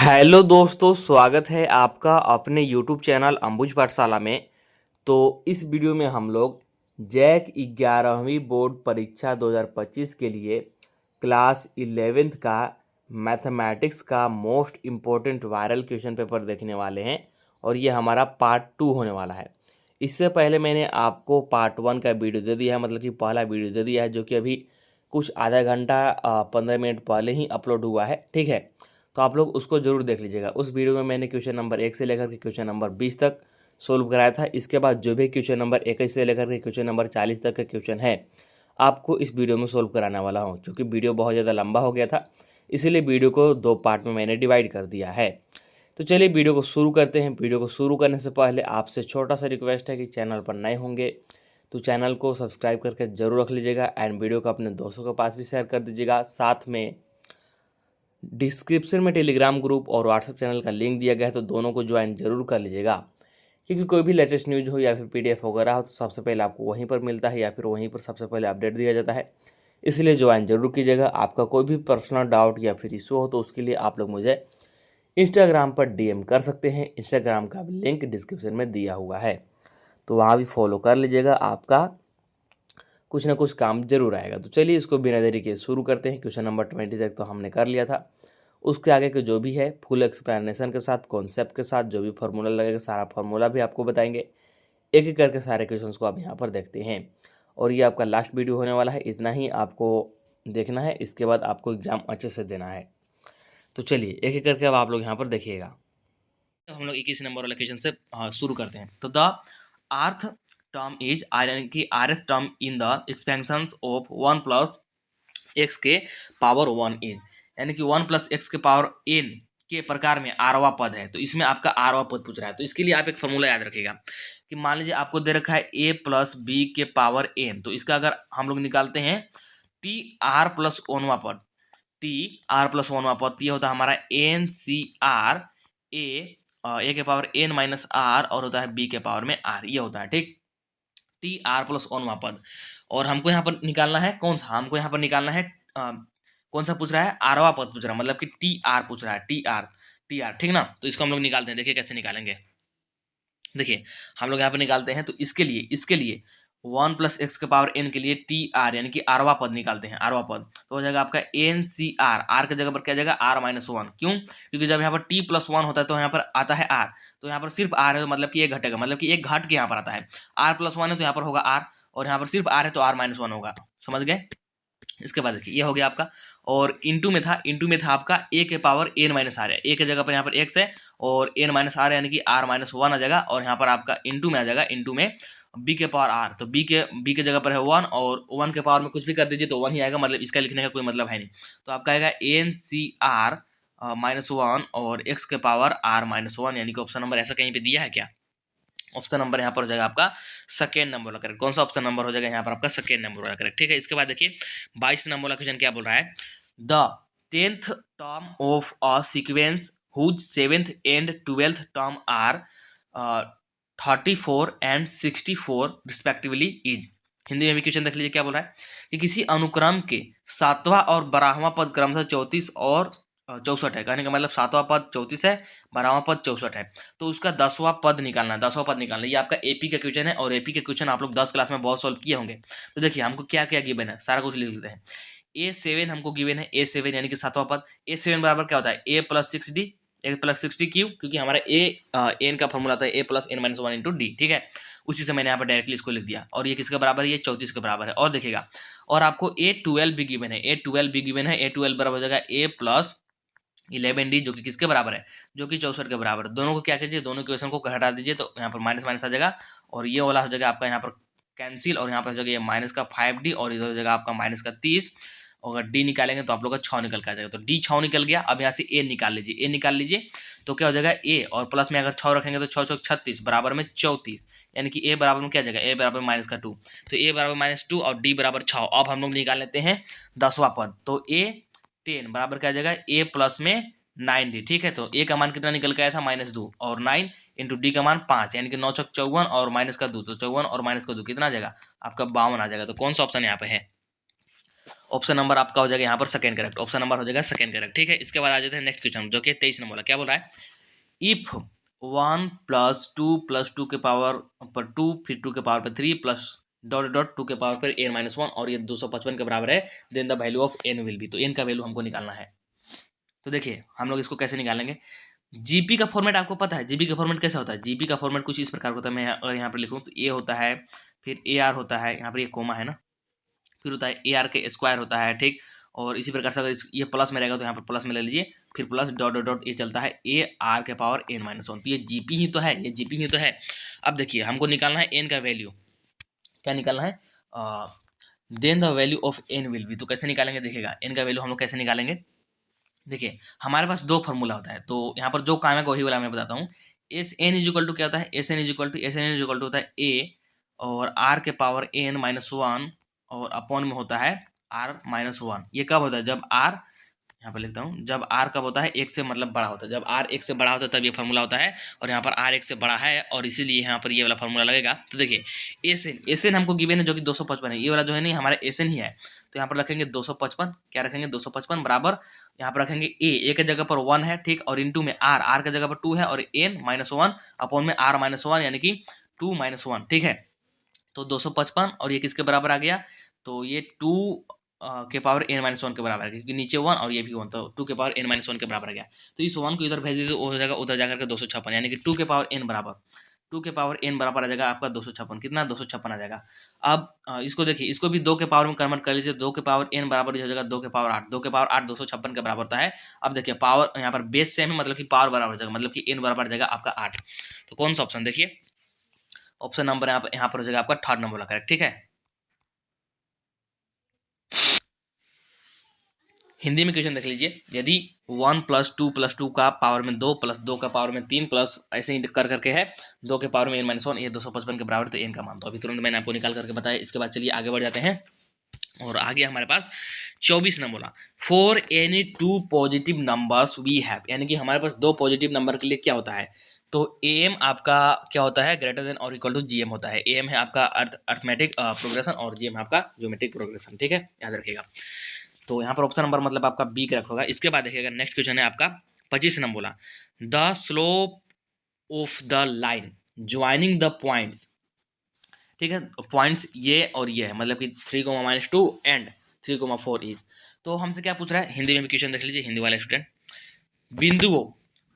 Hello दोस्तों, स्वागत है आपका अपने यूट्यूब चैनल अंबुज पाठशाला में। तो इस वीडियो में हम लोग जैक 11वीं बोर्ड परीक्षा 2025 के लिए क्लास 11th का मैथमेटिक्स का most important viral question paper देखने वाले हैं और ये हमारा पार्ट 2 होने वाला है। इससे पहले मैंने आपको पार्ट 1 का वीडियो दे दिया है, मतलब कि पहला वीडियो दे दिया है, जो कि अभी कुछ आधा घंटा 15 मिनट पहले ही अपलोड हुआ है। ठीक है, तो आप लोग उसको ज़रूर देख लीजिएगा। उस वीडियो में मैंने क्वेश्चन नंबर 1 से लेकर के क्वेश्चन नंबर 20 तक सोल्व कराया था। इसके बाद जो भी क्वेश्चन नंबर 21 से लेकर के क्वेश्चन नंबर 40 तक का क्वेश्चन है, आपको इस वीडियो में सोल्व कराने वाला हूँ। चूँकि वीडियो बहुत ज़्यादा लंबा हो गया था, इसीलिए वीडियो को 2 पार्ट में मैंने डिवाइड कर दिया है। तो चलिए वीडियो को शुरू करते हैं। वीडियो को शुरू करने से पहले आपसे छोटा सा रिक्वेस्ट है कि चैनल पर नए होंगे तो चैनल को सब्सक्राइब करके ज़रूर रख लीजिएगा एंड वीडियो को अपने दोस्तों के पास भी शेयर कर दीजिएगा। साथ में डिस्क्रिप्शन में टेलीग्राम ग्रुप और व्हाट्सएप चैनल का लिंक दिया गया है, तो दोनों को ज्वाइन जरूर कर लीजिएगा, क्योंकि कोई भी लेटेस्ट न्यूज़ हो या फिर पीडीएफ वगैरह हो तो सबसे पहले आपको वहीं पर मिलता है या फिर वहीं पर सबसे पहले अपडेट दिया जाता है। इसलिए ज्वाइन जरूर कीजिएगा। आपका कोई भी पर्सनल डाउट या फिर इशू हो तो उसके लिए आप लोग मुझे इंस्टाग्राम पर डीएम कर सकते हैं। इंस्टाग्राम का लिंक डिस्क्रिप्शन में दिया हुआ है, तो वहाँ भी फॉलो कर लीजिएगा। आपका कुछ ना कुछ काम जरूर आएगा। तो चलिए इसको बिना देरी के शुरू करते हैं। क्वेश्चन नंबर 20 तक तो हमने कर लिया था। उसके आगे के जो भी है फुल एक्सप्लेनेशन के साथ, कॉन्सेप्ट के साथ, जो भी फार्मूला लगेगा सारा फार्मूला भी आपको बताएंगे। एक एक करके सारे क्वेश्चंस को आप यहाँ पर देखते हैं और ये आपका लास्ट वीडियो होने वाला है। इतना ही आपको देखना है, इसके बाद आपको एग्जाम अच्छे से देना है। तो चलिए एक एक करके अब आप लोग यहाँ पर देखिएगा। तो हम लोग 21 नंबर वाले क्वेश्चन से शुरू करते हैं। तो द अर्थ टर्म इज यानी कि r term in the expansion of 1 plus x के पावर 1 इज, यानी कि 1 प्लस एक्स के पावर n के प्रकार में आरवा पद है। तो इसमें आपका आरवा पद पूछ रहा है। तो इसके लिए आप एक फॉर्मूला याद रखिएगा कि मान लीजिए आपको दे रखा है a प्लस बी के पावर n, तो इसका अगर हम लोग निकालते हैं टी आर प्लस ओनवा पद, टी आर प्लस ओनवा पद, ये होता है हमारा एन सी आर ए के पावर n माइनस आर और होता है बी के पावर में r, ये होता है। ठीक, टी आर प्लस ओनवा पद। और हमको यहाँ पर निकालना है कौन सा, हमको यहाँ पर निकालना है कौन सा पूछ रहा है, आरवा पद पूछ रहा है, मतलब कि टी आर पूछ रहा है, टी आर। ठीक ना, तो इसको हम लोग निकालते हैं। देखिए कैसे निकालेंगे। देखिए हम लोग यहाँ पे निकालते हैं। तो इसके लिए 1 प्लस एक्स के पावर n के लिए टी आर यानी कि आरवा पद निकालते हैं। आरवा पद तो हो जाएगा आपका एन सी आर, आर के जगह पर क्या जाएगा आर माइनस वन। क्यों? क्योंकि जब यहाँ पर टी प्लस वन होता है तो यहाँ पर आता है आर, तो यहाँ पर सिर्फ आर है तो मतलब कि एक घटेगा, मतलब कि एक घट के यहाँ पर आता है। आर प्लस वन है तो यहाँ पर होगा आर, और यहाँ पर सिर्फ आर है तो आर माइनस वन होगा। समझ गए? इसके बाद देखिए ये हो गया आपका। और इंटू में था आपका ए के पावर एन माइनस आर है, ए के जगह पर यहाँ पर एक्स है और एन माइनस आर यानी कि आर माइनस वन आ जाएगा, और यहाँ पर आपका इंटू में आ जाएगा, इंटू में बी के पावर आर, तो बी के जगह पर है वन, और वन के पावर में कुछ भी कर दीजिए तो वन ही आएगा, मतलब इसका लिखने का कोई मतलब है नहीं। तो आपका आएगा n c r minus one और एक्स के पावर आर माइनस वन, यानी कि ऑप्शन नंबर ऐसा कहीं पे दिया है क्या? ऑप्शन नंबर यहाँ पर हो जाएगा आपका सेकेंड नंबर वाला करेक्ट। कौन सा ऑप्शन नंबर हो जाएगा यहाँ पर आपका सेकेंड नंबर वाला करेक्ट। ठीक है, इसके बाद देखिए 22 नंबर वाला क्वेश्चन क्या बोल रहा है, the 10th term of a sequence whose 7th and 12th term are 34 and 64 respectively is. Hindi में भी क्वेश्चन देख लीजिए क्या बोल रहा है कि किसी अनुक्रम के 7वां और 12वां पद क्रमशः 34 और 64 है। कहने का मतलब 7वां पद 34 है, 12वां पद 64 है, तो उसका 10वां पद निकालना है। 10वां पद निकालना है। ये आपका एपी का क्वेश्चन है और एपी के क्वेश्चन आप लोग 10 क्लास में बहुत सॉल्व किए होंगे। तो देखिए हमको क्या क्या गिवन है सारा कुछ लिख लेते हैं। A7 हमको गिवन है, A7 यानी कि 7वां पद। A7 बराबर क्या होता है a plus six D, A plus six D क्यू, क्योंकि हमारा ए एन का फॉर्मूला था A plus N minus one into D. ठीक है, उसी से मैंने यहाँ पर डायरेक्टली इसको लिख दिया। और ये किसके बराबर है? ये 34 के बराबर है। और देखिएगा, और आपको A12 भी गिवन है, A12 भी गिवन है। A12 बराबर हो जाएगा ए प्लस 11 डी, जो कि किसके बराबर है? जो कि 64 के बराबर है। दोनों को क्या कीजिए, दोनों इक्वेशन को हटा दीजिए, तो यहाँ पर माइनस माइनस आ जाएगा और ये वाला हो जाएगा आपका यहाँ पर कैंसिल, और यहाँ पर हो जाएगा ये माइनस का 5D और इधर हो जाएगा आपका माइनस का 30। अगर डी निकालेंगे तो आप लोग का 6 निकल के आ जाएगा। तो डी 6 निकल गया। अब यहाँ से ए निकाल लीजिए, ए निकाल लीजिए तो क्या हो जाएगा ए, और प्लस में अगर 6 रखेंगे तो 6 6 36 बराबर में 34, यानी कि ए बराबर में क्या जाएगा, ए बराबर माइनस का 2, तो ए बराबर माइनस 2 और डी बराबर 6। अब हम लोग निकाल लेते हैं 10वां पद। तो ए 10 बराबर क्या जाएगा ए प्लस में 9D। ठीक है, तो ए का मान कितना निकल के आया था -2, और 9 इंटू डी का मान 5, यानी कि 9 छक 54 और माइनस का 2, तो 54 और माइनस का 2 कितना आ जाएगा आपका 52 आ जाएगा। तो कौन सा ऑप्शन यहाँ पे है? ऑप्शन नंबर आपका हो जाएगा यहाँ पर सेकंड करेक्ट, ऑप्शन नंबर हो जाएगा सेकंड करेक्ट। ठीक है, इसके बाद आ जाते हैं नेक्स्ट क्वेश्चन जो कि 23 नंबर क्या बोल रहा है, इफ 1 + 2 के पावर पर 2 फिर 2 के पावर पर 3 प्लस डॉट डॉट 2 के पावर पर n-1 और ये 255 के बराबर है, then the value of n will be. तो n का वैल्यू हमको निकालना है। तो देखिए हम लोग इसको कैसे निकालेंगे। जीपी का फॉर्मेट आपको पता है, जीपी का फॉर्मेट कैसा होता है, जीपी का फॉर्मेट कुछ इस प्रकार होता है। मैं अगर यहाँ पर लिखूँ तो ए होता है, फिर ए आर होता है, यहाँ पर ये कोमा है ना, फिर होता है ए आर के स्क्वायर होता है, ठीक। और इसी प्रकार से अगर ये प्लस में रहेगा तो यहाँ पर प्लस में ले लीजिए, फिर प्लस डॉट डॉट डॉट ये चलता है ए आर के पावर n-1। तो ये जीपी ही तो है, ये जीपी ही तो है। अब देखिए हमको निकालना है एन का वैल्यू, क्या निकालना है, then the value of n will be. तो कैसे निकालेंगे देखिएगा, एन का वैल्यू हम लोग कैसे निकालेंगे। देखिए हमारे पास दो फार्मूला होता है, तो यहाँ पर जो काम है वही वाला मैं बताता हूँ। S n is equal to क्या होता है, S n is equal to होता है ए और आर के पावर n-1 और अपॉन में होता है r-1। ये कब होता है, जब r, यहाँ पर लिखता हूँ, जब r कब होता है एक से मतलब बड़ा होता है, जब r एक से बड़ा होता है तब ये फार्मूला होता है, और यहाँ पर r एक से बड़ा है और इसीलिए यहाँ पर ये वाला फार्मूला लगेगा। तो देखिए एस एन हमको गिवन है जो कि 255 है, ये वाला जो है नहीं हमारा एस एन ही है। तो यहाँ पर रखेंगे 255, क्या रखेंगे 255 बराबर, यहाँ पर रखेंगे ए के जगह पर 1 है, ठीक, और इंटू में आर के जगह पर 2 है, और n-1 अपॉन में r-1 यानी कि 2-1, ठीक है। तो 255 और ये किसके बराबर आ गया, तो ये 2 के पावर n-1 के बराबर है, क्योंकि नीचे 1 और ये भी 1, तो 2 के पावर n-1 के बराबर आ गया। तो इस 1 को इधर भेज दीजिए, हो जाएगा उधर जाकर के 256, यानी कि 2 के पावर n बराबर, 2 के पावर n बराबर आ जाएगा आपका 256, कितना 256 आ जाएगा। अब इसको देखिए, इसको भी 2 के पावर में कन्वर्ट कर लीजिए, 2 के पावर n बराबर हो जाएगा 2 के पावर 8, 2 के पावर 8 256 के बराबर होता है। अब देखिए पावर यहाँ पर बेस सेम है, मतलब कि पावर बराबर हो जाएगा, मतलब कि n बराबर जाएगा आपका 8। तो कौन सा ऑप्शन, देखिए ऑप्शन नंबर यहाँ पर हो जाएगा आपका थर्ड नंबर करेक्ट, ठीक है। हिंदी में क्वेश्चन देख लीजिए, यदि 1 + 2 + 2 का पावर में 2 प्लस 2 का पावर में 3 प्लस ऐसे ही कर करके है 2 के पावर में n-1, ये 255 के बराबर, तो n का मान तो अभी तुरंत मैंने आपको निकाल करके बताया। इसके बाद चलिए आगे बढ़ जाते हैं, और आगे हमारे पास 24 नंबर बोला, for any 2 positive numbers we have, यानी कि हमारे पास 2 पॉजिटिव नंबर के लिए क्या होता है, तो एम आपका क्या होता है, ग्रेटर देन और इक्वल टू जीएम होता है। एम है आपका अर्थमेटिक प्रोग्रेशन और जीएम है आपका ज्योमेट्रिक प्रोग्रेशन, ठीक है, याद रखिएगा। तो यहाँ पर ऑप्शन नंबर मतलब आपका बी करेक्ट होगा। इसके बाद देखिएगा नेक्स्ट क्वेश्चन है आपका 25 नंबर बोला, the slope of the line joining the points, ठीक है, पॉइंट्स ये और ये है, मतलब कि 3, -2 एंड 3, 4 इज। तो हमसे क्या पूछ रहा है, हिंदी में भी क्वेश्चन देख लीजिए, हिंदी वाले स्टूडेंट, बिंदुओं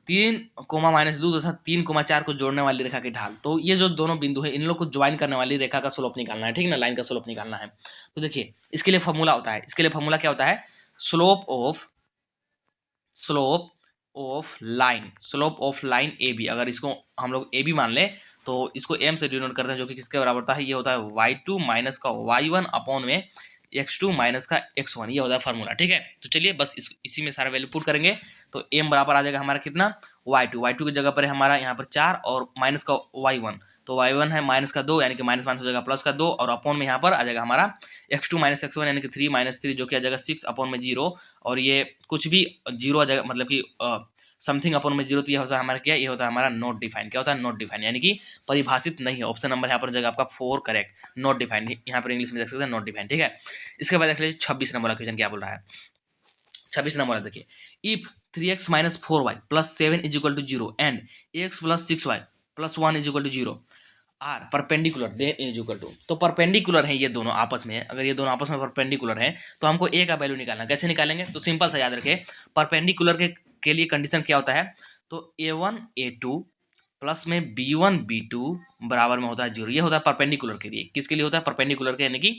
3, -2 तथा 3, 4 को जोड़ने वाली रेखा की ढाल, तो ये जो दोनों बिंदु है इन लोग को ज्वाइन करने वाली रेखा का स्लोप निकालना है, ठीक ना, लाइन का स्लोप निकालना है। तो देखिए इसके लिए फॉर्मूला होता है, इसके लिए फॉर्मूला क्या होता है, slope of line A B. अगर इसको हम लोग ए बी मान ले तो इसको एम से डिनोट करते हैं, जो कि किसके बराबर होता है, ये होता है y2 माइनस का y1 अपॉन में x2 माइनस का x1, ये होता है फार्मूला, ठीक है। तो चलिए बस इसी में सारा वैल्यू पुट करेंगे, तो m बराबर आ जाएगा हमारा कितना, y2 की जगह पर है हमारा यहाँ पर 4 और माइनस का y1, तो y1 है माइनस का 2, यानी कि माइनस माइनस हो जाएगा प्लस का 2, और अपॉन में यहाँ पर आ जाएगा हमारा x2 माइनस x1 यानी कि 3 - 3 जो कि आ जाएगा 6 अपॉन में 0, और ये कुछ भी 0 आ जाएगा, मतलब कि समथिंग अपॉन में 0, तो ये होता है हमारा क्या, ये होता है हमारा नॉट डिफाइन, क्या होता है नॉट डिफाइन, यानी कि परिभाषित नहीं है। ऑप्शन नंबर यहाँ पर जाएगा आपका 4 करेक्ट, नॉट डिफाइन, यहाँ पर इंग्लिश में देख सकते हैं नॉट डिफाइन, ठीक है। इसके बाद देख लीजिए 26 नंबर का क्वेश्चन क्या बोल रहा है। 26 नंबर देखिए, if 3x - 4y + 7 = 0 and x + 6y + 1 = 0 are perpendicular then a is equal to, तो परपेंडिकुलर है ये दोनों आपस में, अगर ये दोनों आपस में परपेंडिकुलर है तो हमको ए का वैल्यू निकालना, कैसे निकालेंगे, तो सिंपल सा याद रखें, परपेंडिकुलर के लिए कंडीशन क्या होता है, तो a1 a2 प्लस में b1 b2 बराबर में होता है 0, ये होता है परपेंडिकुलर के लिए, किसके लिए होता है, परपेंडिकुलर के यानी कि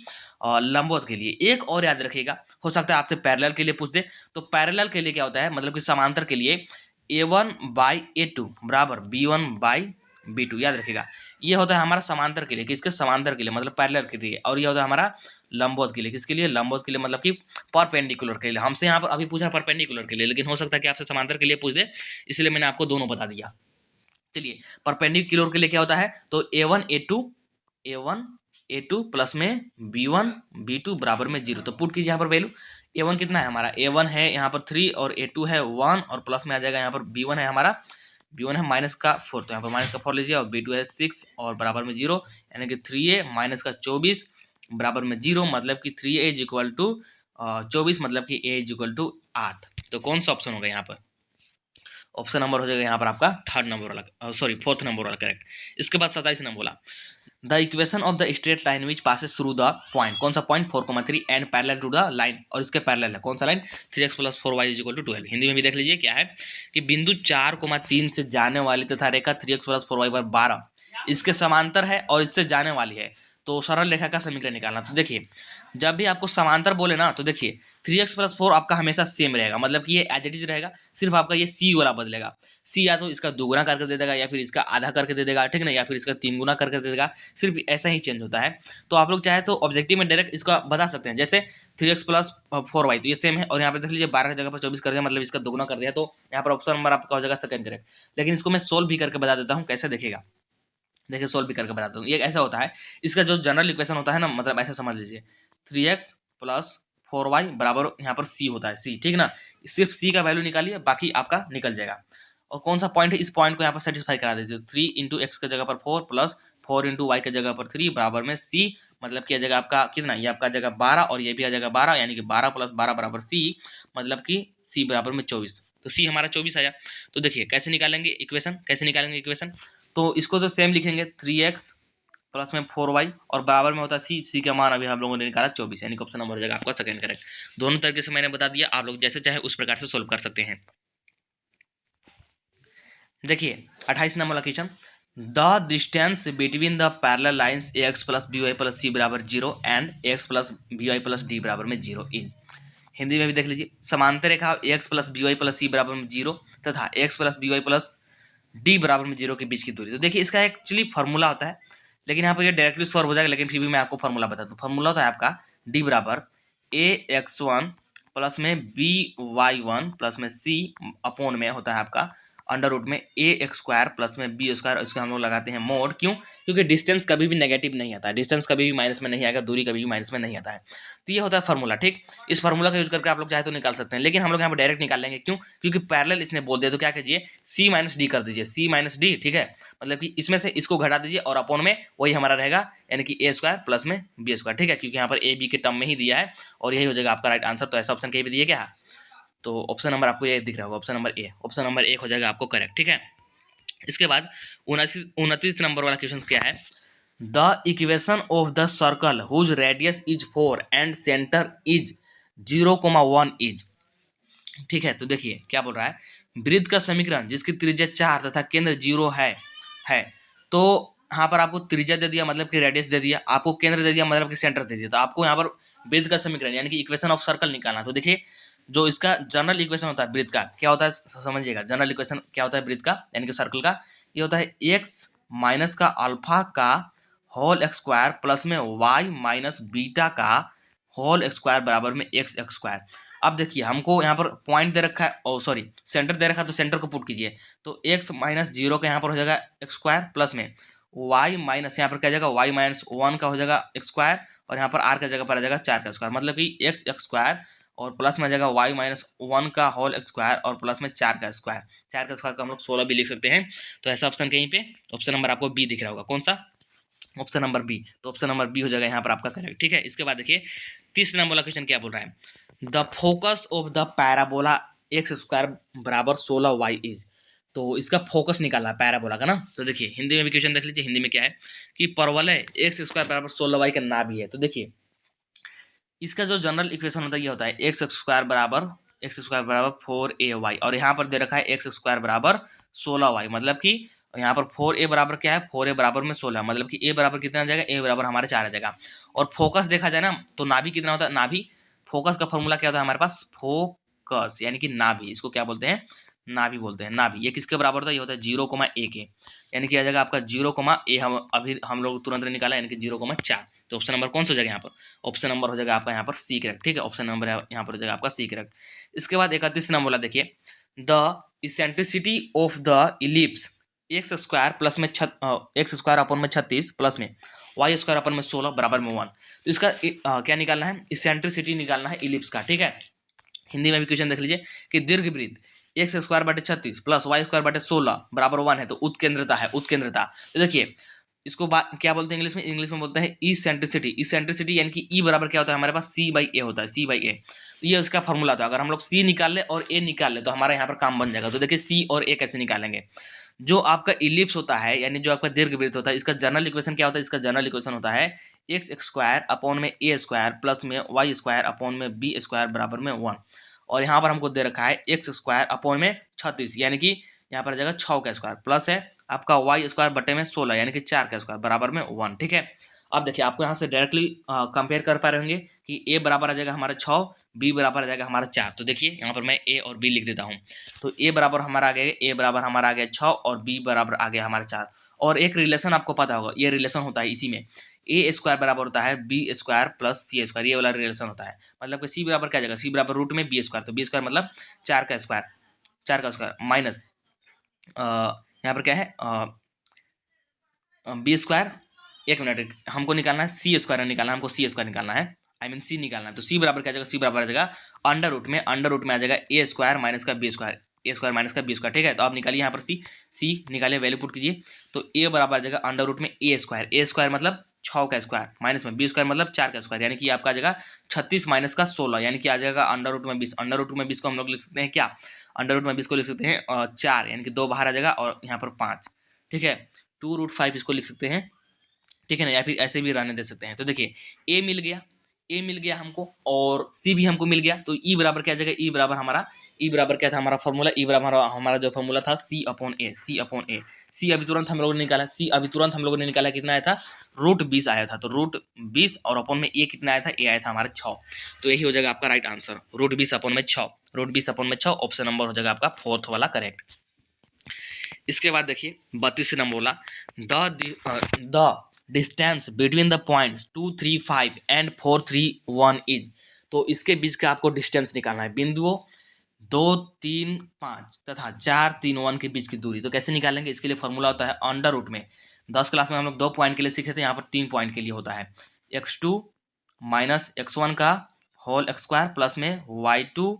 लंबवत के लिए। एक और याद रखिएगा, हो सकता है आपसे पैरेलल के लिए पूछ दे, तो पैरेलल के लिए क्या होता है, मतलब कि समांतर के लिए a1/a2 बराबर b1/b2, याद रखिएगा। ये होता है हमारा समांतर के लिए, किसके, समांतर के लिए मतलब पैरेलल के लिए, और ये होता है हमारा लंबवत के लिए, किसके लिए, लंबवत के लिए, मतलब कि परपेंडिकुलर के लिए। हमसे यहाँ पर अभी पूछा परपेंडिकुलर के लिए, लेकिन हो सकता है कि आपसे समांतर के लिए पूछ दे, इसलिए मैंने आपको दोनों बता दिया। चलिए परपेंडिकुलर के लिए क्या होता है, तो a1 a2 प्लस में b1 b2 बराबर में 0, तो पुट कीजिए यहाँ पर वैल्यू, a1 कितना है हमारा, a1 है यहाँ पर 3 और a2 है 1, और प्लस में आ जाएगा यहाँ पर b1 है हमारा, b1 है माइनस का 4, तो यहाँ पर माइनस का 4 लीजिए, और b2 है 6 और बराबर में 0, यानी कि 3a माइनस का 24 बराबर में 0, मतलब कि 3a इज इक्वल टू 24 मतलब कि a इज इक्वल टू 8। तो कौन सा ऑप्शन होगा यहाँ पर? ऑप्शन नंबर हो जाएगा यहाँ पर आपका थर्ड नंबर वाला, सॉरी फोर्थ नंबर वाला करेक्ट। इसके बाद 27 नंबर बोला the equation of the straight line which passes through the point, कौन सा point 4,3 and parallel to the line, और इसके पैरेलल है कौन सा line 3x plus 4y is equal to 12। Hindi में भी देख लीजिए क्या है कि बिंदु 4,3 से जाने वाली तथा रेखा 3x प्लस 4y पर 12 इसके समांतर है और इससे जाने वाली है, तो सरल रेखा का समीकरण निकालना। तो देखिए जब भी आपको समांतर बोले ना तो देखिए 3x प्लस 4 आपका हमेशा सेम रहेगा, मतलब कि ये एज इट इज रहेगा, सिर्फ आपका ये c वाला बदलेगा। c या तो इसका दोगुना करके दे देगा या फिर इसका आधा करके दे देगा, ठीक ना, या फिर इसका 3 गुना करके दे देगा, सिर्फ ऐसा ही चेंज होता है। तो आप लोग चाहे तो ऑब्जेक्टिव में डायरेक्ट इसका बता सकते हैं, जैसे 3x प्लस 4y तो ये सेम है, और यहाँ पे देख लीजिए 12 की जगह पर 24 कर दिया, मतलब इसका दोगुना कर दिया, तो यहाँ पर ऑप्शन नंबर आपका हो जाएगा सेकंड करेक्ट। लेकिन इसको मैं सोल्व भी करके बता देता हूँ, कैसे देखिएगा, देखिए सोल्व भी करके बताता हूँ। ये ऐसा होता है, इसका जो जनरल इक्वेशन होता है ना, मतलब ऐसा समझ लीजिए 3x प्लस 4y बराबर यहाँ पर c होता है, c, ठीक ना, सिर्फ c का वैल्यू निकालिए, बाकी आपका निकल जाएगा। और कौन सा पॉइंट है, इस पॉइंट को यहाँ पर सेटिस्फाई करा दीजिए, 3 इंटू एक्स की जगह पर 4 प्लस 4 इंटू वाई की जगह पर 3 बराबर में c, मतलब कि आ जाएगा आपका कितना, ये आपका आ जाएगा 12 और ये भी आ जाएगा 12, यानी कि 12 प्लस 12 बराबर c, मतलब कि c बराबर में 24। तो c हमारा 24 आया। तो देखिए कैसे निकालेंगे इक्वेशन, कैसे निकालेंगे इक्वेशन, तो इसको तो सेम लिखेंगे 3x प्लस में 4y और बराबर में होता है c का मान अभी हम लोगों ने निकाला 24, यानी कि ऑप्शन नंबर हो जाएगा आपका सेकंड करेक्ट। दोनों तरीके से मैंने बता दिया, आप लोग जैसे चाहे उस प्रकार से सोल्व कर सकते हैं। देखिए 28 नंबर वाला question, the distance between the parallel lines ax plus by plus c बराबर 0 and ax plus by plus d बराबर में 0 इज। हिंदी में भी देख लीजिए, समांतर रेखा x plus by plus c बराबर में 0 तथा x plus by plus d बराबर में 0 के बीच की दूरी। तो देखिए इसका एक्चुअली फॉर्मूला होता है, लेकिन यहाँ पर ये डायरेक्टली सॉल्व हो जाएगा, लेकिन फिर भी मैं आपको फॉर्मूला बता दूँ। फॉर्मूला होता है आपका d बराबर ax1 प्लस में by1 प्लस में c अपोन में होता है आपका अंडर रूट में ए एक्स स्क्वायर प्लस में बी स्क्वायर, इसका हम लोग लगाते हैं मोड। क्यों? क्योंकि डिस्टेंस कभी भी नेगेटिव नहीं आता है, डिस्टेंस कभी भी माइनस में नहीं आएगा, दूरी कभी भी माइनस में नहीं आता है। तो ये होता है फार्मूला, ठीक। इस फार्मूला का यूज करके आप लोग चाहे तो निकाल सकते हैं, लेकिन हम लोग यहाँ पर डायरेक्ट निकाल लेंगे। क्यों? क्योंकि पैरेलल इसने बोल दिया, तो क्या कीजिए सी माइनस डी कर दीजिए, सी माइनस डी, ठीक है, मतलब कि इसमें से इसको घटा दीजिए और अपॉन में वही हमारा रहेगा, यानी कि ए स्क्वायर प्लस में बी स्क्वायर, ठीक है, क्योंकि यहाँ पर ए बी के टर्म में ही दिया है और यही हो जाएगा आपका राइट आंसर। तो ऐसा ऑप्शन कहीं भी दिए क्या, तो ऑप्शन नंबर आपको ये दिख रहा होगा, option number A, option number 1 हो जाएगा आपको करेक्ट, ठीक है। इसके बाद 29 नंबर वाला क्वेश्चन क्या है, the equation of the circle whose radius is 4 and centre is 0,1 is, ठीक है। तो देखिए क्या बोल रहा है, वृत्त का समीकरण जिसकी त्रिज्या 4 तथा केंद्र 0 है। तो यहाँ पर आपको त्रिज्या दे दिया मतलब कि रेडियस दे दिया, आपको केंद्र दे दिया मतलब कि सेंटर दे दिया, तो आपको यहाँ पर वृत्त का समीकरण यानी कि इक्वेशन ऑफ सर्कल निकालना। तो देखिए जो इसका जनरल इक्वेशन होता है वृत्त का, क्या होता है समझिएगा, जनरल इक्वेशन क्या होता है वृत्त का यानी कि सर्कल का, ये होता है x माइनस का अल्फा का होल स्क्वायर प्लस में y माइनस बीटा का होल स्क्वायर बराबर में x स्क्वायर। अब देखिए हमको यहाँ पर पॉइंट दे रखा है, ओ सॉरी सेंटर दे रखा है, तो सेंटर को पुट कीजिए, तो x माइनस 0 का यहाँ पर हो जाएगा x स्क्वायर प्लस में y माइनस यहाँ पर क्या जाएगा y माइनस 1 का हो जाएगा x स्क्वायर, और यहाँ पर r का जगह पर आ जाएगा 4 का स्क्वायर, मतलब कि x स्क्वायर और प्लस में आ जाएगा y माइनस 1 का होल स्क्वायर और प्लस में 4 का स्क्वायर। 4 का स्क्वायर को हम लोग 16 भी लिख सकते हैं। तो ऐसा ऑप्शन कहीं पे ऑप्शन नंबर आपको बी दिख रहा होगा, कौन सा, ऑप्शन नंबर बी। तो ऑप्शन नंबर बी हो जाएगा यहाँ पर आपका करेक्ट, ठीक है। इसके बाद देखिए 30 नंबर वाला क्वेश्चन क्या बोल रहा है, the focus of the parabola x square बराबर 16y इज। तो इसका फोकस निकालना है पैराबोला का ना। तो देखिए हिंदी में भी क्वेश्चन देख लीजिए, हिंदी में क्या है कि परवलय एक्स स्क्वायर बराबर 16y का नाभि है। तो देखिए इसका जो जनरल इक्वेशन होता है ये होता है एक्स स्क्वायर बराबर 4ay, और यहाँ पर दे रखा है एक्स स्क्वायर बराबर 16y, मतलब कि यहाँ पर 4a बराबर क्या है, 4a बराबर में 16, मतलब कि a बराबर कितना आ जाएगा, a बराबर हमारे 4 आ जाएगा। और फोकस देखा जाए ना तो नाभि कितना होता है, नाभि फोकस का फॉर्मूला क्या होता है हमारे पास, फोकस यानी कि नाभि, इसको क्या बोलते हैं, नाभि बोलते हैं। नाभि ये किसके बराबर होता है, ये होता है 0,a के, यानी कि आ जाएगा आपका 0,a, हम अभी हम लोग तुरंत निकाला यानी कि 0,4। तो ऑप्शन नंबर कौन सा हो जाएगा यहाँ पर, ऑप्शन नंबर हो जाएगा आपका यहाँ पर सी करेक्ट, ठीक है, ऑप्शन नंबर यहाँ पर हो जाएगा आपका सी करेक्ट। इसके बाद 31 नंबर बोला, देखिए the eccentricity of the ellipse x square plus में एक्स स्क्वायर अपन में 36 प्लस में वाई स्क्वायर अपन में 16 बराबर में 1। तो इसका क्या निकालना है, इसेंट्रिसिटी निकालना है इलिप्स का, ठीक है। हिंदी में भी क्वेश्चन देख लीजिए कि दीर्घवृत्त एक्स स्क्वायर बटे 36 प्लस वाई स्क्वायर बटे 16 बराबर 1 है, तो उत्केंद्रता है, उत्केंद्रता। तो देखिए इसको क्या बोलते हैं इंग्लिश में बोलते हैं इसेंट्रिसिटी। इसेंट्रिसिटी यानी कि ई बराबर क्या होता है हमारे पास सी बाई ए होता है, सी बाई ए। ये उसका फॉर्मूला था। अगर हम लोग सी निकाल ले और ए निकाल ले तो हमारा यहाँ पर काम बन जाएगा। तो देखिए सी और ए कैसे निकालेंगे। जो आपका इलिप्स होता है यानी जो आपका दीर्घवृत्त होता है, इसका जनरल इक्वेशन क्या होता है, इसका जनरल इक्वेशन होता है एक्स स्क्वायर अपॉन में ए स्क्वायर प्लस में वाई स्क्वायर अपॉन में बी स्क्वायर बराबर में 1। और यहाँ पर हमको दे रखा है एक्स स्क्वायर अपॉन में 36 यानी कि यहाँ पर जाएगा 6 का स्क्वायर प्लस है आपका वाई स्क्वायर बटे में 16 यानी कि 4 का स्क्वायर बराबर में 1। ठीक है, अब देखिए आपको यहाँ से डायरेक्टली कंपेयर कर पा रहे होंगे कि ए बराबर आ जाएगा हमारा 6, बी बराबर आ जाएगा हमारा 4। तो देखिए यहाँ पर मैं ए और बी लिख देता हूँ। तो ए बराबर हमारा आ गया, ए बराबर हमारा आ गया 6 और बी बराबर आ गया हमारा 4। और एक रिलेशन आपको पता होगा, ये रिलेशन होता है इसी में, ए स्क्वायर बराबर होता है बी स्क्वायर प्लस सी स्क्वायर, ये वाला रिलेशन होता है। मतलब कि सी बराबर क्या जाएगा, सी बराबर रूट में बी स्क्वायर, तो बी स्क्वायर मतलब 4 का स्क्वायर, 4 का स्क्वायर माइनस यहाँ पर क्या है बी स्क्वायर। एक मिनट, हमको निकालना है सी स्क्वायर निकालना है, हमको सी स्क्वायर निकालना है, आई मीन सी निकालना है। तो सी बराबर क्या जाएगा, सी बराबर आ जाएगा अंडर रूट में आ जाएगा ए स्क्वायर माइनस का बी स्क्वायर, ए स्क्वायर माइनस का बी स्क्वायर। ठीक है, तो आप निकालिए यहाँ पर सी निकालिए, वैल्यू पुट कीजिए। तो ए बराबर आ जाएगा अंडर रूट में ए स्क्वायर मतलब 6 का स्क्वायर माइनस में बी स्क्वायर मतलब 4 का स्क्वायर, यानी कि आपका आ जाएगा 36 माइनस का 16 यानी कि आ जाएगा अंडर रूट में 20। अंडर रूट में 20 को हम लोग लिख सकते हैं क्या, अंडर रूट में 20 को लिख सकते हैं 4 यानी कि 2 बाहर आ जाएगा और यहाँ पर 5। ठीक है, 2√5 इसको लिख सकते हैं। ठीक है ना, या फिर ऐसे भी रहने दे सकते हैं। तो देखिए ए मिल गया हमको और सी भी हमको मिल गया। तो ई बराबर क्या आ जाएगा, ई बराबर क्या था हमारा फॉर्मूला, ई बराबर हमारा जो फॉर्मूला था सी अपॉन ए। सी अभी तुरंत हम लोगों ने निकाला, कितना आया था, √20 आया था। तो √20 और अपॉन में ए कितना आया था, ए आया था हमारा 6। तो यही हो जाएगा आपका राइट आंसर, √20 अपॉन में 6, ऑप्शन नंबर हो जाएगा आपका 4th वाला करेक्ट। इसके बाद देखिए 32 नंबर बोला the distance between the points 2, 3, 5 and 4, 3, 1 is. तो इसके बीच का आपको डिस्टेंस निकालना है, बिंदुओं 2, 3, 5 तथा 4, 3, 1 के बीच की दूरी। तो कैसे निकालेंगे, इसके लिए फॉर्मूला होता है अंडर रूट में। 10 क्लास में हम लोग 2 पॉइंट के लिए सीखे थे, यहाँ पर 3 पॉइंट के लिए होता है x2 माइनस x1 का होल स्क्वायर प्लस में y2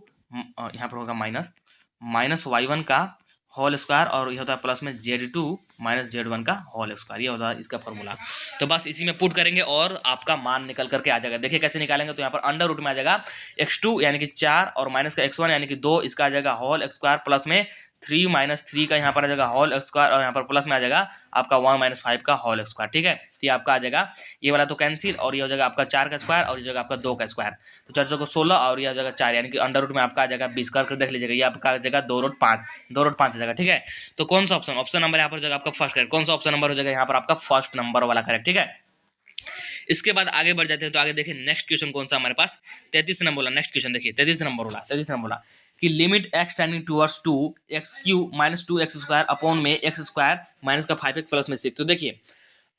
यहाँ पर होगा माइनस y1 का होल स्क्वायर और ये होता है प्लस में Z2 माइनस Z1 का होल स्क्वायर, ये होता है इसका फॉर्मूला। तो बस इसी में पुट करेंगे और आपका मान निकल करके आ जाएगा। देखिए कैसे निकालेंगे, तो यहाँ पर अंडर रूट में आ जाएगा x2 यानी कि 4 और माइनस का x1 यानी कि 2, इसका आ जाएगा होल स्क्वायर प्लस में 3 माइनस 3 का यहाँ पर आ जाएगा होल स्क्वायर और यहाँ पर प्लस में आ जाएगा आपका 1 माइनस 5 का होल स्क्वायर। ठीक है, तो ये आपका आ जाएगा, ये वाला तो कैंसिल और ये हो जाएगा आपका 4 का स्क्वायर और ये जाएगा आपका 2 का स्क्वायर। तो 4 को 16 और ये हो जाएगा 4 यानी कि अंडर रूट में आपका आ जाएगा 20 करके देख लीजिएगा, ये आपका आ जाएगा 2√5 आ जाएगा। ठीक है, तो कौन सा ऑप्शन नंबर यहाँ पर जाएगा आपका फर्स्ट करेक्ट, कौन सा ऑप्शन नंबर हो जाएगा यहाँ पर आपका फर्स्ट नंबर वाला करेक्ट। ठीक है, इसके बाद आगे बढ़ जाते हैं। तो आगे देखिए नेक्स्ट क्वेश्चन कौन सा हमारे पास 33 नंबर बोला। नेक्स्ट क्वेश्चन देखिए 33 नंबर बोला कि limit x tending towards 2x³ minus 2x² upon में x² माइनस का 5x प्लस में 6। तो देखिए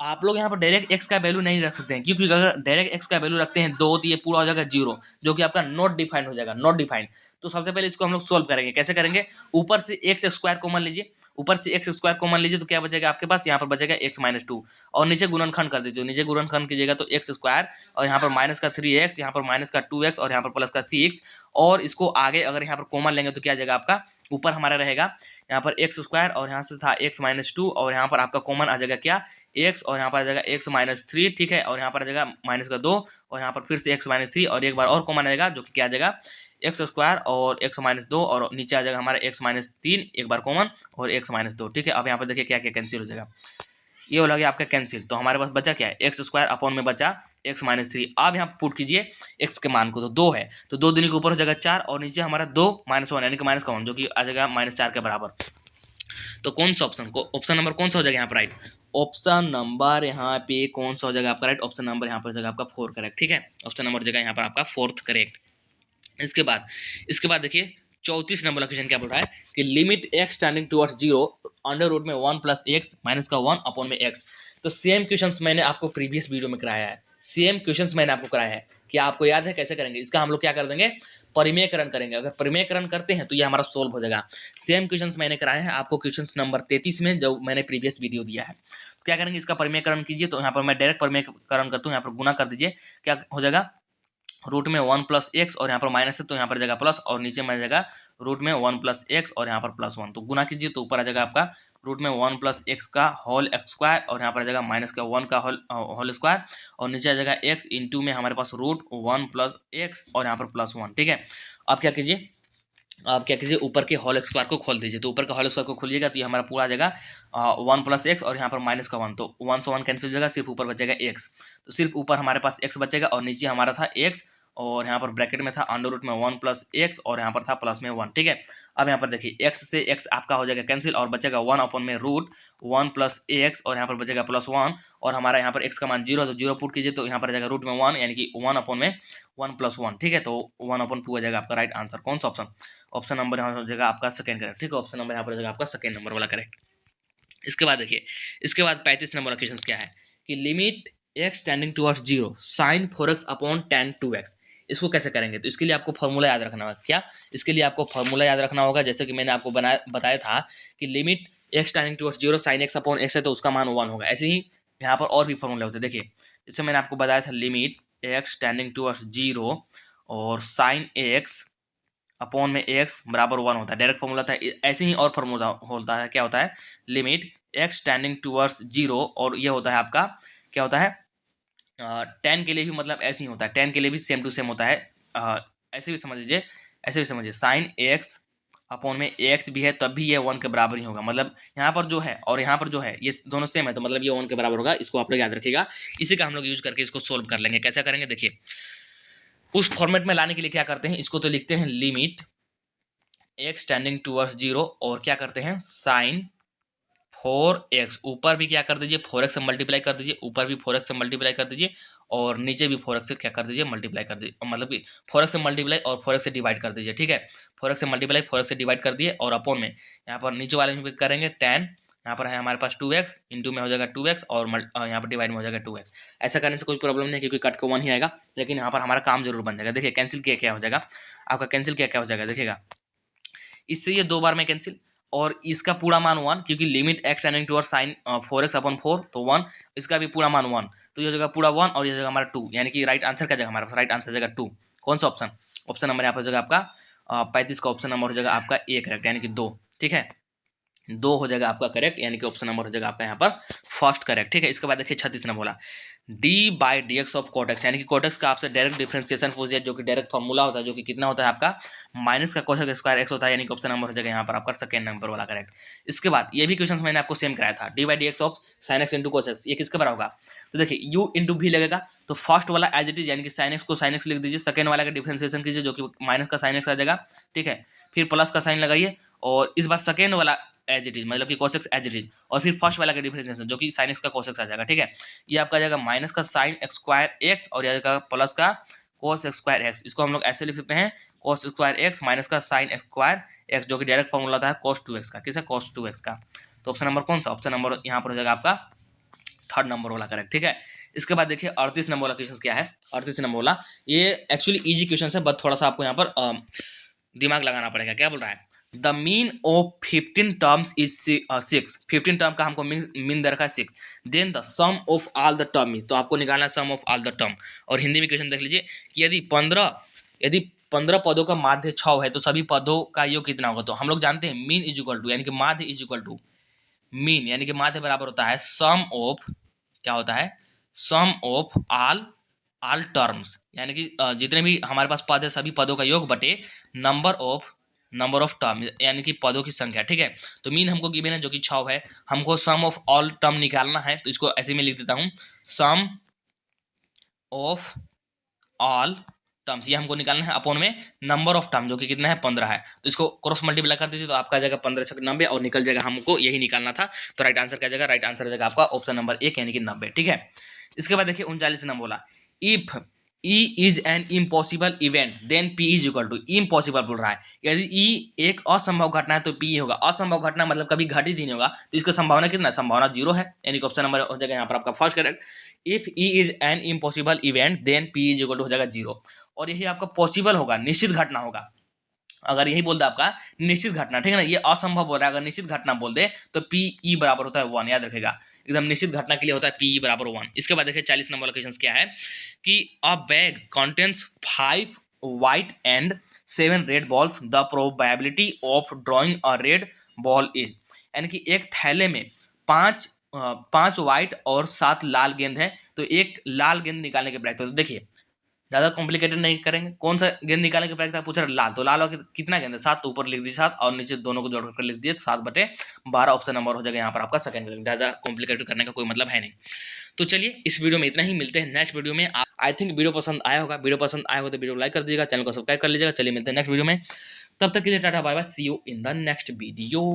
आप लोग यहाँ पर डायरेक्ट x का वैल्यू नहीं रख सकते हैं, क्योंकि अगर डायरेक्ट x का वैल्यू रखते हैं 2 तो ये पूरा हो जाएगा 0, जो कि आपका नॉट डिफाइंड हो जाएगा, नॉट डिफाइंड। तो सबसे पहले इसको हम लोग सोल्व करेंगे। कैसे करेंगे, ऊपर से x² कॉमन लीजिए, तो क्या बचेगा आपके पास, यहाँ पर बचेगा x-2 और नीचे गुणनखंड कर दीजिए। नीचे गुणनखंड कीजिएगा तो x² और यहाँ पर माइनस का 3x, यहाँ पर माइनस का 2x और यहाँ पर प्लस का 6। और इसको आगे अगर यहाँ पर कॉमन लेंगे तो क्या आ जाएगा आपका, ऊपर हमारा रहेगा यहाँ पर x² और यहाँ से था x-2 और यहाँ पर आपका कॉमन आ जाएगा क्या x और यहाँ पर आ जाएगा x-3। ठीक है, और यहाँ पर आ जाएगा माइनस का 2 और यहाँ पर फिर से x-3 और एक बार और कॉमन आ जाएगा जो कि क्या आ जाएगा x² और x-2 और नीचे आ जाएगा हमारा x-3 एक बार कॉमन और x-2। ठीक है, अब यहाँ पर देखिए क्या क्या कैंसिल हो जाएगा, ये हो गया आपका कैंसिल। तो हमारे पास बचा क्या है, x² अपॉन में बचा x-3। अब यहाँ पुट कीजिए x के मान को, तो 2 है तो 2 दूनी के ऊपर हो जाएगा 4 और नीचे हमारा 2 -1 यानी कि माइनस का 1 जो कि आ जाएगा -4 के बराबर। तो कौन सा ऑप्शन नंबर कौन सा हो जाएगा यहाँ पर राइट, ऑप्शन नंबर यहाँ पे कौन सा हो जाएगा आपका राइट, ऑप्शन नंबर यहाँ पर हो जाएगा आपका 4 करेक्ट। ठीक है, ऑप्शन नंबर हो जाएगा यहाँ पर आपका 4th करेक्ट। इसके बाद देखिए 34 नंबर क्वेश्चन क्या बोल रहा है कि limit x tending towards 0 under root में 1 प्लस x माइनस का 1 अपॉन में x। तो सेम क्वेश्चंस मैंने आपको प्रीवियस वीडियो में कराया है, क्या आपको याद है कैसे करेंगे, इसका हम लोग क्या कर देंगे, परिमेयकरण करेंगे। अगर परिमेयकरण करते हैं तो ये हमारा सोल्व हो जाएगा। सेम क्वेश्चंस मैंने कराया है आपको क्वेश्चंस नंबर 33 में जो मैंने प्रीवियस वीडियो दिया है। तो क्या करेंगे, इसका परिमेयकरण कीजिए। तो यहाँ पर मैं डायरेक्ट परिमेयकरण करता हूँ, यहाँ पर गुना कर दीजिए, क्या हो जाएगा रूट में 1 प्लस x और यहाँ पर माइनस है तो यहाँ पर जाएगा प्लस और नीचे में जाएगा रूट में 1 प्लस एक्स और यहाँ पर प्लस 1, तो गुना कीजिए तो ऊपर आ जाएगा आपका रूट में 1 प्लस एक्स का होल एक्स स्क्वायर और यहाँ पर आ जाएगा माइनस का 1 का होल स्क्वायर और नीचे आ जाएगा एक्स इंटू में हमारे पास रूट 1 प्लस एक्स और यहाँ पर प्लस 1। ठीक है, अब क्या कीजिए, आप क्या कीजिए ऊपर के होल स्क्वायर को खोल दीजिए, तो ऊपर का होल स्क्वायर को खोलिएगा तो ये हमारा पूरा आ जाएगा 1 प्लस एक्स और यहाँ पर माइनस का 1, तो 1 से 1 कैंसिल हो जाएगा, सिर्फ ऊपर बचेगा एक्स, तो सिर्फ ऊपर हमारे पास एक्स बचेगा और नीचे हमारा था एक्स और यहाँ पर ब्रैकेट में था अंडर रूट में 1 प्लस एक्स और यहाँ पर था प्लस में 1। ठीक है, अब यहाँ पर देखिए एक्स से एक्स आपका हो जाएगा कैंसिल और बचेगा 1 अपॉन में रूट 1 प्लस एक्स और यहाँ पर बचेगा प्लस 1 और हमारा यहाँ पर एक्स का मान 0 है तो 0 पुट कीजिए तो यहाँ पर आ जाएगा रूट में 1 यानी कि 1 अपॉन में 1 प्लस 1। ठीक है, तो 1 अपॉन 2 आ जाएगा आपका राइट आंसर। कौन सा ऑप्शन? ऑप्शन नंबर यहाँ हो जाएगा आपका सेकंड करेक्ट। ठीक है, ऑप्शन नंबर यहाँ पर हो जाएगा आपका सेकंड नंबर वाला करेक्ट। इसके बाद देखिए, इसके बाद 35 नंबर क्वेश्चन क्या है कि limit x tending towards 0 sine 4x upon tan 2x, इसको कैसे करेंगे? तो इसके लिए आपको फॉर्मूला याद रखना होगा। क्या? इसके लिए आपको फॉर्मूला याद रखना होगा, जैसे कि मैंने आपको बताया था कि limit x tending towards 0 sine x upon x है तो उसका मान 1 होगा। ऐसे ही यहाँ पर और भी फॉर्मूले होते हैं। देखिए, जैसे मैंने आपको बताया था लिमिट एक्स टेंडिंग टुवर्ड्स 0 और साइन x अपॉन में एक्स बराबर 1 होता है, डायरेक्ट फॉर्मूला था। ऐसे ही और फॉर्मूला होता है, क्या होता है, लिमिट एक्स टेंडिंग टुवर्ड्स 0 और ये होता है आपका क्या होता है, टेन के लिए भी मतलब ऐसे ही होता है, टेन के लिए भी सेम टू सेम होता है। ऐसे भी समझ लीजिए, ऐसे भी समझिए, साइन एक्स अपॉन में एक्स भी है तब भी ये 1 के बराबर ही होगा, मतलब यहाँ पर जो है और यहाँ पर जो है ये दोनों सेम है तो मतलब ये 1 के बराबर होगा। इसको आप लोग याद रखिएगा, इसी का हम लोग यूज करके इसको सोल्व कर लेंगे। कैसे करेंगे देखिए, उस फॉर्मेट में लाने के लिए क्या करते हैं, इसको तो लिखते हैं लिमिट एक्स टेंडिंग टुवर्ड्स 0 और क्या करते हैं साइन 4x, ऊपर भी क्या कर दीजिए 4x से मल्टीप्लाई कर दीजिए, ऊपर भी 4x से मल्टीप्लाई कर दीजिए और नीचे भी 4x से क्या कर दीजिए मल्टीप्लाई कर दीजिए, मतलब कि 4x से मल्टीप्लाई और 4x से डिवाइड कर दीजिए। ठीक है, 4x से मल्टीप्लाई 4x से डिवाइड कर दिए और अपॉन में यहाँ पर नीचे वाले में करेंगे tan, यहाँ पर है हमारे पास 2x इंटू में हो जाएगा 2x और यहाँ पर डिवाइड में हो जाएगा 2x। ऐसा करने से कोई प्रॉब्लम नहीं क्योंकि कट को 1 ही आएगा, लेकिन यहाँ पर हमारा काम जरूर बन जाएगा। देखिए कैंसिल किया क्या हो जाएगा आपका, कैंसिल किया क्या हो जाएगा देखिएगा, इससे ये 2 बार में कैंसिल और इसका पूरा मान 1 क्योंकि limit x tending towards sine 4x upon 4 तो 1, इसका भी पूरा मान 1 तो ये जगह पूरा 1 और ये जगह हमारा 2, यानी कि राइट आंसर क्या जगह हमारे पास, राइट आंसर जगह 2। कौन सा ऑप्शन? ऑप्शन नंबर यहाँ पर जगह आपका 35 का ऑप्शन नंबर हो जाएगा आपका ए करेक्ट, यानी कि 2। ठीक है, 2 हो जाएगा आपका करेक्ट, यानी कि ऑप्शन नंबर हो जाएगा आपका यहाँ पर फर्स्ट करेक्ट। ठीक है, इसके बाद देखिए 36 ने बोला d by D x of cot x, यानी कि कोटेक्स का आपसे डायरेक्ट डिफरेंशिएशन पूछ दिया जो कि डायरेक्ट फॉर्मूला होता है, जो कि कितना होता है आपका माइनस का कोसेक स्क्वायर एक्स होता है, यानी कि ऑप्शन नंबर हो जाएगा यहाँ पर आपका सेकंड नंबर वाला करेक्ट। इसके बाद ये भी क्वेश्चन मैंने आपको सेम कराया था, D by D x of sine X into cos X, ये किसके बराबर होगा? तो देखिए यू इंटू भी लगेगा तो फर्स्ट वाला एज इट इज यानी कि साइन एक्स को साइन एक्स लिख दीजिए, सेकंड वाला का डिफरेंशिएशन कीजिए जो कि माइनस का साइन एक्स आ जाएगा। ठीक है, फिर प्लस का साइन लगाइए और इस बार सेकेंड वाला एज इट इज मतलब कि कोसेक्स एज इट इज और फिर फर्स्ट वाला का डिफरेंशिएशन जो कि साइन एक्स का कोसेक्स आ जाएगा। ठीक है, ये आपका आ जाएगा माइनस का साइन एक्स स्क्वायर एक्स और यह जाएगा प्लस का कोस एक्स स्क्वायर एक्स। इसको हम लोग ऐसे लिख सकते हैं कोस स्क्वायर एक्स माइनस का साइन एक्स स्क्वायर एक्स जो कि डायरेक्ट फॉर्मूला था कोस 2x का, किसका कोस 2x का। तो ऑप्शन नंबर कौन सा? ऑप्शन नंबर यहाँ पर हो जाएगा आपका थर्ड नंबर वाला करेक्ट। ठीक है, इसके बाद देखिए 38 नंबर वाला क्वेश्चन क्या है। 38 नंबर वाला ये एक्चुअली इजी क्वेश्चन है, बट थोड़ा सा आपको यहाँ पर दिमाग लगाना पड़ेगा। क्या बोल रहा है, the mean of 15 terms is 6, 15 term का हमको मीन दे रखा है 6, then the sum of all the term is, तो आपको निकालना है sum of all the term. और हिंदी में क्वेश्चन देख लीजिए कि यदि 15 पदों का माध्य 6 है तो सभी पदों का योग कितना होगा। तो हम लोग जानते हैं मीन इज इक्वल टू यानी कि माध्य इज इक्वल टू मीन, यानी कि माध्य बराबर होता है सम ऑफ, क्या होता है, सम ऑफ ऑल टर्म्स, यानी कि जितने भी हमारे पास पद है सभी पदों का योग बटे नंबर ऑफ टर्म, यानी कि पदों की संख्या। ठीक है, तो मीन हमको गिवन है जो कि 6 है, हमको सम ऑफ ऑल टर्म निकालना है तो इसको ऐसे में लिख देता हूं सम ऑफ ऑल टर्म्स, ये हमको निकालना है अपॉन में नंबर ऑफ टर्म जो कि कितना है 15 है, तो इसको क्रॉस मल्टीप्लाई कर दीजिए तो आपका आ जाएगा 15 छक 90 और निकल जाएगा, हमको यही निकालना था। तो राइट आंसर क्या जाएगा, राइट आंसर हो जाएगा आपका ऑप्शन नंबर 1 यानी कि 90। ठीक है, इसके बाद देखिए 39 नंबर बोला if E is an impossible event then P is equal to, impossible बोल रहा है, यदि E एक असंभव घटना है तो P होगा। असंभव घटना मतलब कभी घटित ही नहीं होगा, तो इसका संभावना कितना, संभावना 0 है, यानी कि ऑप्शन नंबर हो जाएगा यहाँ पर आपका first correct. If E is an impossible event then P is equal to हो जाएगा 0, और यही आपका पॉसिबल होगा, निश्चित घटना होगा। अगर यही बोल दे आपका निश्चित घटना, ठीक है ना, ये असंभव बोल रहा है, अगर निश्चित घटना बोल दे तो PE बराबर होता है 1, याद रखेगा, एकदम निश्चित घटना के लिए होता है PE बराबर 1। इसके बाद देखिए 40 नंबर क्वेश्चन क्या है कि अ bag contains 5 white and 7 red balls the probability of drawing a red ball is, यानी कि एक थैले में 5 व्हाइट और 7 लाल गेंद है, तो एक लाल गेंद निकालने के प्रयास। तो देखिए ज्यादा कॉम्प्लिकेटेड नहीं करेंगे, कौन सा गेंद निकालने के प्रयास पूछ रहा है, लाल, तो लाल कितना गेंद है 7, तो ऊपर लिख दीजिए 7 और नीचे दोनों को जोड़ कर लिख दिए 7/12 ऑप्शन नंबर हो जाएगा यहाँ पर आपका सेकंड। ज्यादा कॉम्प्लिकेटेड करने का कोई मतलब है नहीं। तो चलिए इस वीडियो में इतना ही, मिलते हैं नेक्स्ट वीडियो में। आई थिंक वीडियो पसंद आया होगा, वीडियो पसंद आया हो तो वीडियो लाइक कर दीजिएगा, चैनल को सब्सक्राइब कर लीजिएगा। चलिए मिलते हैं नेक्स्ट वीडियो में, तब तक के लिए tata bye bye, see you in the next video.